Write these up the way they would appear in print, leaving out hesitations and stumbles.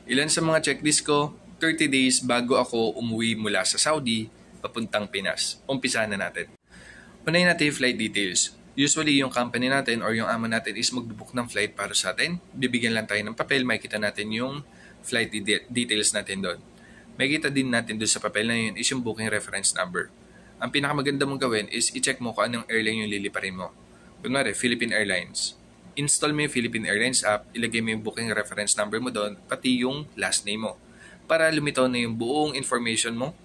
Ilan sa mga checklist ko, 30 days bago ako umuwi mula sa Saudi papuntang Pinas. Umpisa na natin. Unahin natin yung flight details. Usually, yung company natin or yung amo natin is mag-book ng flight para sa atin. Bibigyan lang tayo ng papel, makikita natin yung flight details natin doon. Makikita din natin doon sa papel na yun is yung booking reference number. Ang pinakamaganda mong gawin is i-check mo kung anong airline yung liliparin mo. Kunwari, Philippine Airlines. Install mo yung Philippine Airlines app, ilagay mo yung booking reference number mo doon, pati yung last name mo. Para lumitaw na yung buong information mo,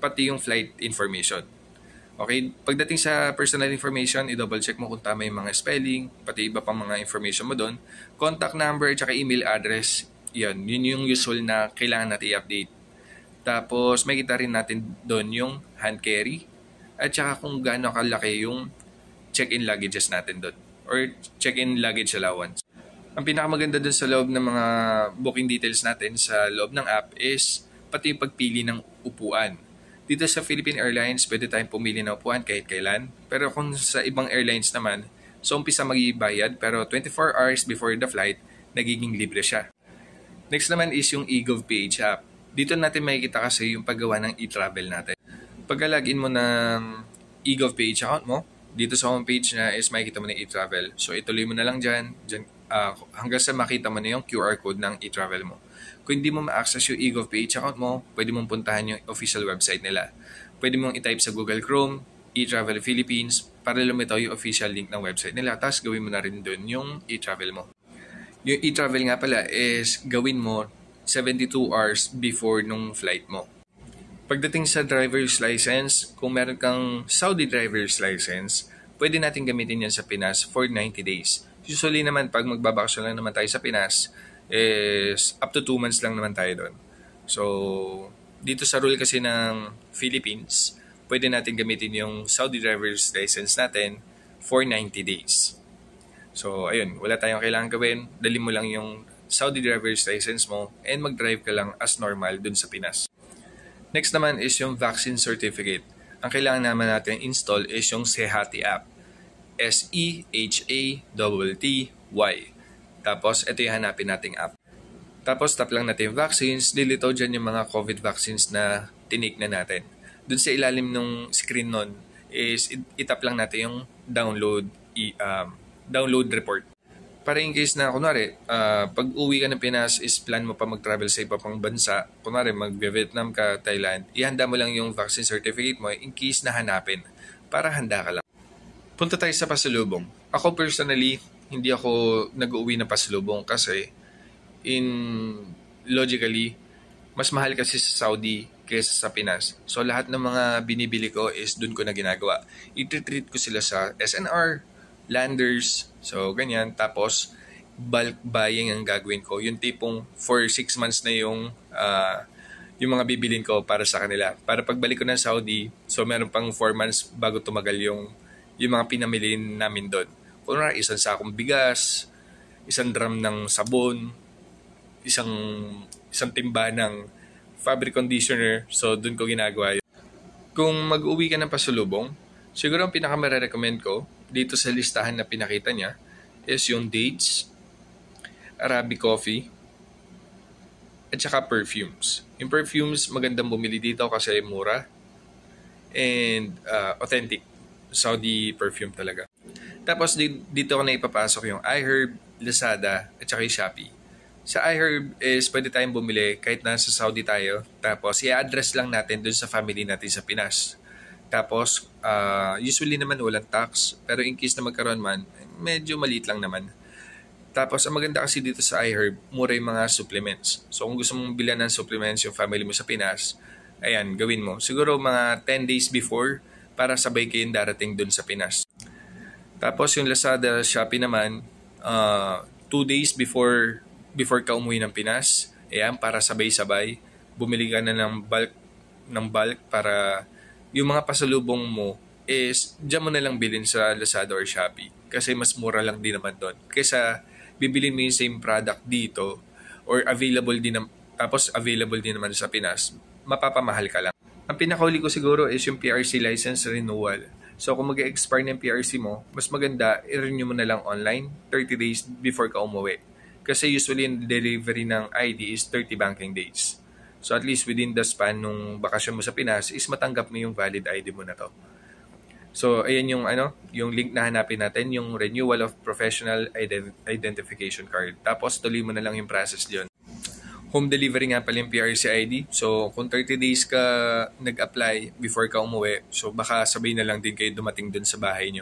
pati yung flight information. Okay, pagdating sa personal information, i-double check mo kung tama yung mga spelling, pati iba pang mga information mo doon. Contact number at saka email address, yun yung usual na kailangan natin i-update. Tapos, makikita rin natin doon yung hand carry at saka kung gaano kalaki yung check-in luggages natin doon or check-in luggage allowance. Ang pinakamaganda doon sa loob ng mga booking details natin sa loob ng app is pati yung pagpili ng upuan. Dito sa Philippine Airlines, pwede tayong pumili ng upuan kahit kailan. Pero kung sa ibang airlines naman, so umpisa mag-ibayad pero 24 hours before the flight, nagiging libre siya. Next naman is yung eGovPH app. Dito natin makikita kasi yung paggawa ng e-travel natin. Pagka-login mo ng eGovPH account mo, dito sa homepage na is makikita mo na e-travel. So ituloy mo na lang dyan hanggang sa makita mo na yung QR code ng e-travel mo. Kung hindi mo ma-access yung eGovPH account mo, pwede mong puntahan yung official website nila. Pwede mong i-type sa Google Chrome, eTravel Philippines, para lumitaw yung official link ng website nila. Tapos gawin mo na rin doon yung e-travel mo. Yung e-travel nga pala is gawin mo 72 hours before nung flight mo. Pagdating sa driver's license, kung meron kang Saudi driver's license, pwede natin gamitin yan sa Pinas for 90 days. Usually naman, pag magbabakasyon lang naman tayo sa Pinas, is up to 2 months lang naman tayo doon. So, dito sa rule kasi ng Philippines, pwede natin gamitin yung Saudi driver's license natin for 90 days. So, ayun, wala tayong kailangan gawin. Dali mo lang yung Saudi driver's license mo and mag-drive ka lang as normal dun sa Pinas. Next naman is yung vaccine certificate. Ang kailangan naman natin install is yung Sehati app. Sehati. Tapos, ito yung hanapin nating app. Tapos, tap lang natin yung vaccines. Lilitaw dyan yung mga COVID vaccines na tinake na natin. Doon sa ilalim ng screen nun is itap lang natin yung download report. Para in case na, kunwari, pag uwi ka ng Pinas is plan mo pa mag-travel sa iba pang bansa, kunwari mag-Vietnam ka, Thailand, ihanda mo lang yung vaccine certificate mo in case na hanapin para handa ka lang. Punta tayo sa pasalubong. Ako personally, hindi ako nag-uwi ng pasalubong kasi logically, mas mahal kasi sa Saudi kaysa sa Pinas. So lahat ng mga binibili ko is dun ko na ginagawa. I-treat ko sila sa SNR, Landers, so ganyan. Tapos bulk buying ang gagawin ko. Yung tipong for 6 months na yung mga bibilin ko para sa kanila. Para pagbalik ko ng Saudi, so meron pang 4 months bago tumagal yung mga pinamili namin doon. Kung na isang sakong bigas, isang drum ng sabon, isang timba ng fabric conditioner. So, dun ko ginagawa yun. Kung mag-uwi ka ng pasalubong, siguro ang pinaka-recommend ko dito sa listahan na pinakita niya is yung dates, Arabic coffee, at saka perfumes. Yung perfumes, magandang bumili dito kasi mura and authentic. Saudi perfume talaga. Tapos dito ko na ipapasok yung iHerb, Lazada, at saka yung Shopee. Sa iHerb is pwede tayong bumili kahit nasa Saudi tayo. Tapos i-address lang natin dun sa family natin sa Pinas. Tapos usually naman walang tax. Pero in case na magkaroon man, medyo maliit lang naman. Tapos ang maganda kasi dito sa iHerb, mura yung mga supplements. So kung gusto mong bilhan ng supplements yung family mo sa Pinas, ayan, gawin mo. Siguro mga 10 days before para sabay kayong darating dun sa Pinas. Tapos yung Lazada, Shopee naman, 2 days before ka umuwi ng Pinas, ayan, para sabay-sabay, bumili ka na ng bulk para yung mga pasalubong mo is diyan mo na lang bilhin sa Lazada or Shopee. Kasi mas mura lang din naman doon. Kaysa bibilin mo yung same product dito or available din naman sa Pinas, mapapamahal ka lang. Ang pinakauli ko siguro is yung PRC license renewal. So kung mag-expire ng PRC mo, mas maganda i-renew mo na lang online 30 days before ka umuwi. Kasi usually yung delivery ng ID is 30 banking days. So at least within the span nung bakasyon mo sa Pinas is matanggap mo yung valid ID mo na to. So ayan yung link na hanapin natin, yung renewal of professional identification card. Tapos tuloy mo na lang yung process diyon. Home delivery nga pala yung PRC ID. So kung 30 days ka nag-apply before ka umuwi, so baka sabay na lang din kayo dumating dun sa bahay nyo.